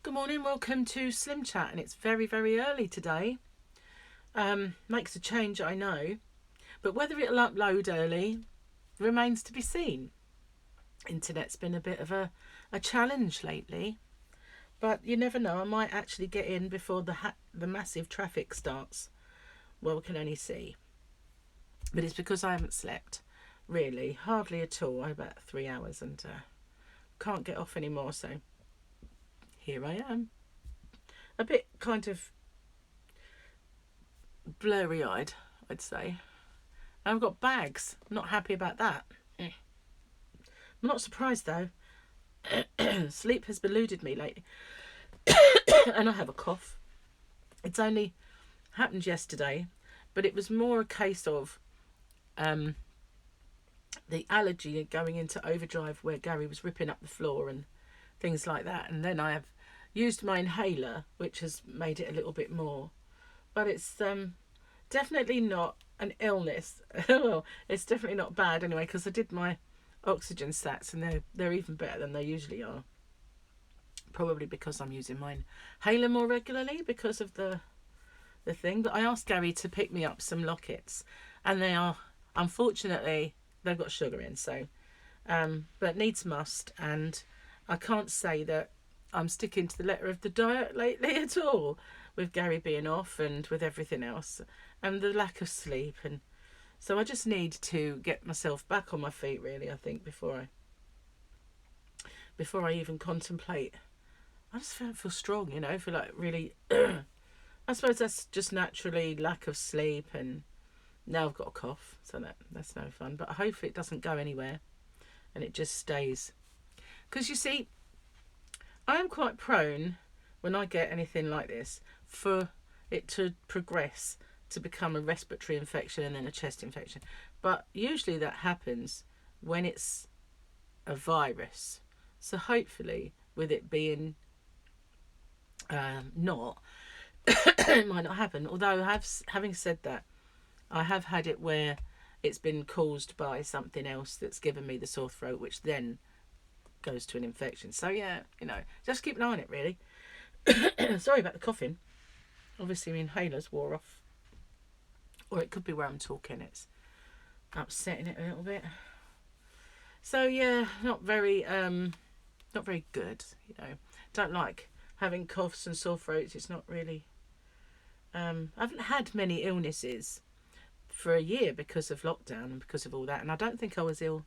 Good morning, welcome to SlimChat, and it's very, very early today. Makes a change, I know, but whether it'll upload early remains to be seen. Internet's been a bit of a challenge lately, but you never know. I might actually get in before the massive traffic starts. Well, we can only see. But it's because I haven't slept, really, hardly at all. About 3 hours, and can't get off anymore. So here I am, a bit kind of blurry-eyed, I'd say. I've got bags. Not happy about that. I'm not surprised though. Sleep has eluded me lately, and I have a cough. It's only happened yesterday, but it was more a case of the allergy going into overdrive, where Gary was ripping up the floor and things like that. And then I have used my inhaler, which has made it a little bit more. But it's definitely not an illness. Well, it's definitely not bad anyway, because I did my oxygen stats and they're even better than they usually are. Probably because I'm using my inhaler more regularly because of the thing. But I asked Gary to pick me up some lockets, and they are, unfortunately, they've got sugar in. So, but needs must, and I can't say that I'm sticking to the letter of the diet lately at all, with Gary being off and with everything else and the lack of sleep. And so I just need to get myself back on my feet, really, I think, before I even contemplate. I just feel strong, feel like really I suppose that's just naturally lack of sleep, and now I've got a cough, so that's no fun. But hopefully it doesn't go anywhere and it just stays. Because you see, I am quite prone, when I get anything like this, for it to progress to become a respiratory infection and then a chest infection. But usually that happens when it's a virus. So hopefully, with it being not, it might not happen. Although, having said that, I have had it where it's been caused by something else that's given me the sore throat, which then goes to an infection. So yeah, just keep an eye on it, really. Sorry about the coughing. Obviously, my inhaler's wore off, or it could be where I'm talking. It's upsetting it a little bit. So yeah, not very good. Don't like having coughs and sore throats. It's not really. I haven't had many illnesses for a year because of lockdown and because of all that, and I don't think I was ill.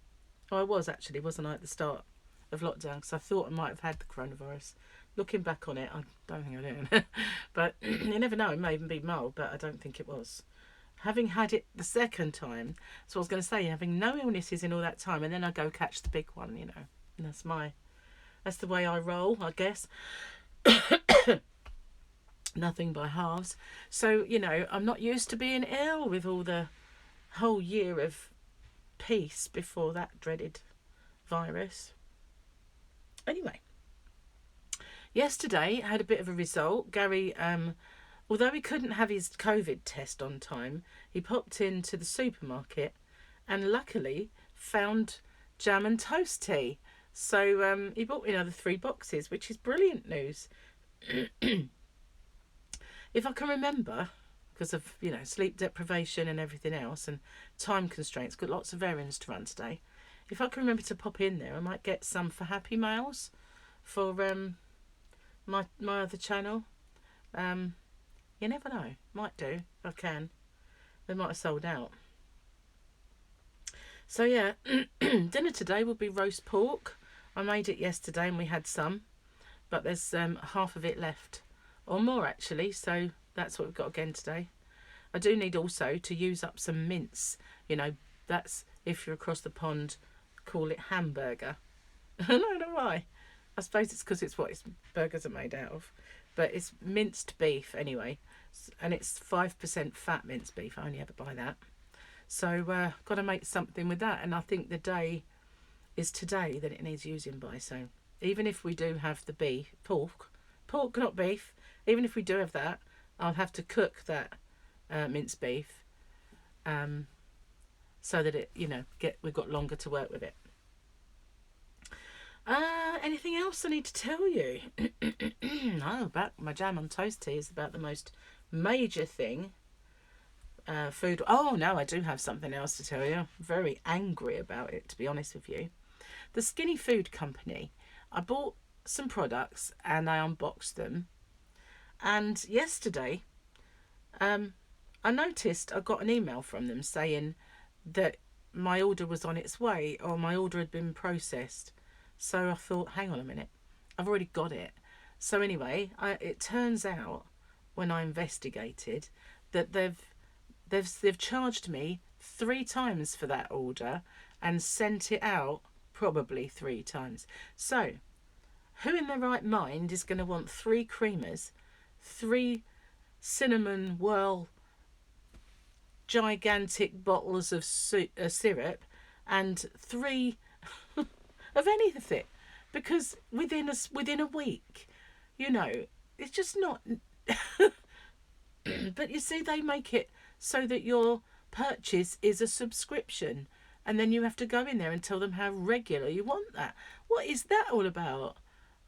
Oh, I was actually, wasn't I, at the start of lockdown? Because I thought I might have had the coronavirus. Looking back on it, I don't think I did. But you never know, it may even be mild, but I don't think it was. Having had it the second time, so I was going to say, having no illnesses in all that time, and then I go catch the big one, and that's the way I roll, I guess. Nothing by halves. So, I'm not used to being ill with all the whole year of peace before that dreaded virus. Anyway, yesterday I had a bit of a result. Gary, although he couldn't have his COVID test on time, he popped into the supermarket and luckily found jam and toast tea. So he bought me another 3 boxes, which is brilliant news. If I can remember, because of sleep deprivation and everything else and time constraints, got lots of errands to run today. If I can remember to pop in there, I might get some for Happy Mails for my other channel. You never know, might do if I can. They might have sold out. So yeah, dinner today will be roast pork. I made it yesterday and we had some, but there's half of it left, or more actually, so that's what we've got again today. I do need also to use up some mince. That's, if you're across the pond, call it hamburger. I don't know why. I suppose it's because it's what burgers are made out of, but it's minced beef anyway, and it's 5% fat minced beef. I only ever buy that. So got to make something with that, and I think the day is today that it needs using by. So even if we do have the pork not beef, even if we do have that, I'll have to cook that minced beef so that it we've got longer to work with it. Anything else I need to tell you? no, about my jam on toast tea is about the most major thing. Food. Oh no, I do have something else to tell you. I'm very angry about it, to be honest with you. The Skinny Food Company. I bought some products and I unboxed them. And yesterday, I noticed I got an email from them saying that my order was on its way or my order had been processed. So I thought, hang on a minute, I've already got it. So anyway, it turns out when I investigated that they've charged me 3 times for that order and sent it out probably 3 times. So who in their right mind is going to want 3 creamers, 3 cinnamon whirl gigantic bottles of syrup and 3 of anything? Because within a week, you know, it's just not. But you see, they make it so that your purchase is a subscription, and then you have to go in there and tell them how regular you want that. What is that all about?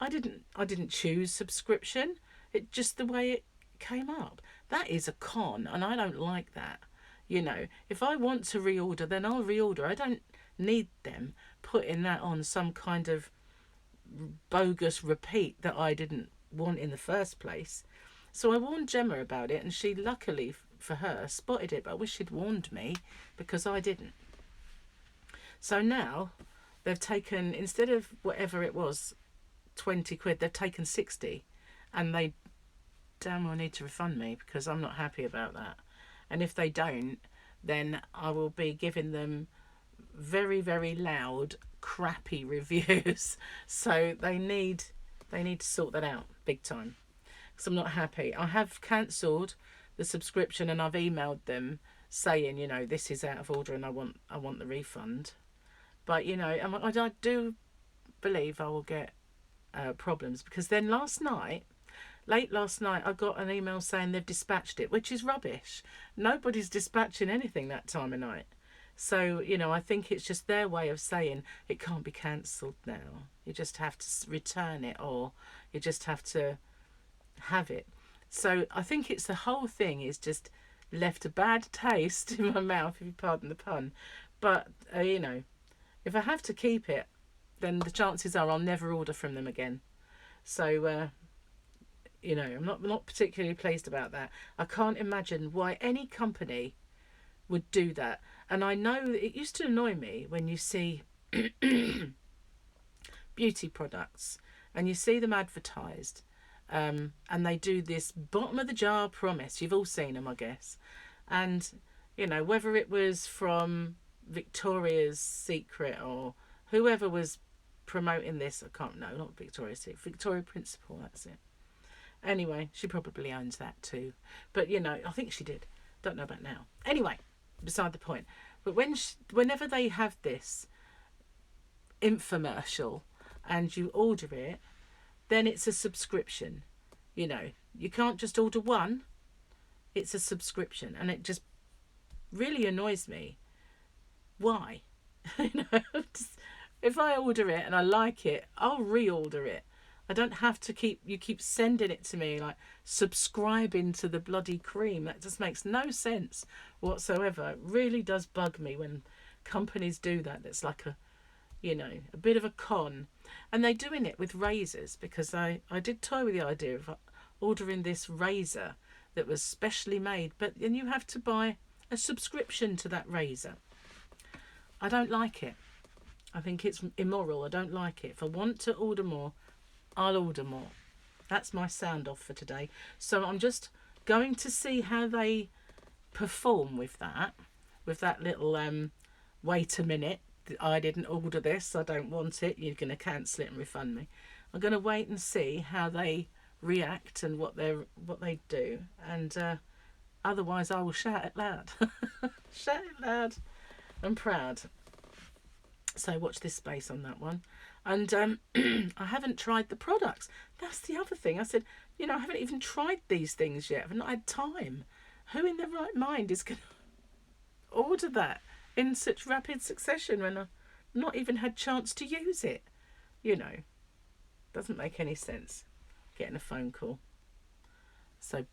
I didn't choose subscription. It just the way it came up. That is a con, and I don't like that. You know, if I want to reorder, then I'll reorder. I don't need them putting that on some kind of bogus repeat that I didn't want in the first place. So I warned Gemma about it, and she, luckily for her, spotted it, but I wish she'd warned me because I didn't. So now they've taken, instead of whatever it was, 20 quid, they've taken 60, and they damn well need to refund me because I'm not happy about that. And if they don't, then I will be giving them very, very loud, crappy reviews. So they need to sort that out big time, because I'm not happy. I have cancelled the subscription and I've emailed them saying, you know, this is out of order and I want the refund. But, you know, I do believe I will get problems, because then late last night, I got an email saying they've dispatched it, which is rubbish. Nobody's dispatching anything that time of night. So, you know, I think it's just their way of saying it can't be cancelled now. You just have to return it, or you just have to have it. So I think it's the whole thing is just left a bad taste in my mouth, if you pardon the pun. But, you know, if I have to keep it, then the chances are I'll never order from them again. So, you know, I'm not particularly pleased about that. I can't imagine why any company would do that. And I know it used to annoy me when you see beauty products and you see them advertised, and they do this bottom of the jar promise. You've all seen them, I guess. And, you know, whether it was from Victoria's Secret or whoever was promoting this, I can't know, not Victoria's Secret, Victoria Principal, that's it. Anyway, she probably owns that too. But, you know, I think she did. Don't know about now. Anyway, beside the point. But whenever they have this infomercial and you order it, then it's a subscription. You know, you can't just order one. It's a subscription. And it just really annoys me. Why? You know, if I order it and I like it, I'll reorder it. I don't have to keep sending it to me, like subscribing to the bloody cream. That just makes no sense whatsoever. It really does bug me when companies do that. That's like a bit of a con. And they're doing it with razors, because I did toy with the idea of ordering this razor that was specially made, but then you have to buy a subscription to that razor. I don't like it. I think it's immoral. I don't like it. If I want to order more, I'll order more. That's my sound off for today. So I'm just going to see how they perform with that little wait a minute, I didn't order this, I don't want it, you're going to cancel it and refund me. I'm going to wait and see how they react and what they do, and otherwise I will shout it loud. Shout it loud. I'm proud. So watch this space on that one. And I haven't tried the products. That's the other thing. I said, you know, I haven't even tried these things yet. I've not had time. Who in their right mind is going to order that in such rapid succession when I've not even had chance to use it? You know, doesn't make any sense. getting a phone call. So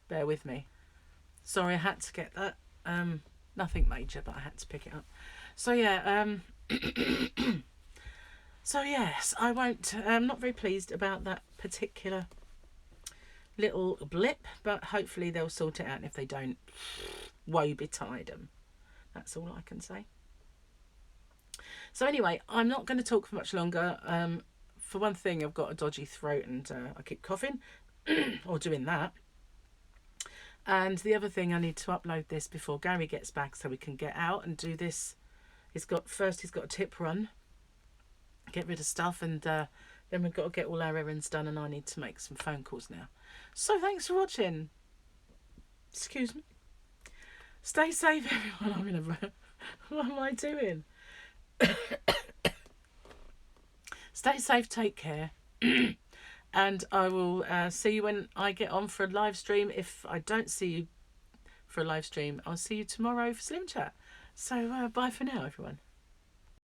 bear with me. Sorry, I had to get that. Nothing major, but I had to pick it up. So yeah, so yes, I won't. I'm not very pleased about that particular little blip, but hopefully they'll sort it out. And if they don't, woe betide them. That's all I can say. So anyway, I'm not going to talk for much longer. For one thing, I've got a dodgy throat and I keep coughing or doing that. And the other thing, I need to upload this before Gary gets back so we can get out and do this. He's got a tip run, get rid of stuff, and then we've got to get all our errands done, and I need to make some phone calls now. So thanks for watching. Excuse me. Stay safe, everyone. I'm in a... What am I doing? Stay safe, take care. And I will see you when I get on for a live stream. If I don't see you for a live stream, I'll see you tomorrow for SlimChat. So bye for now, everyone.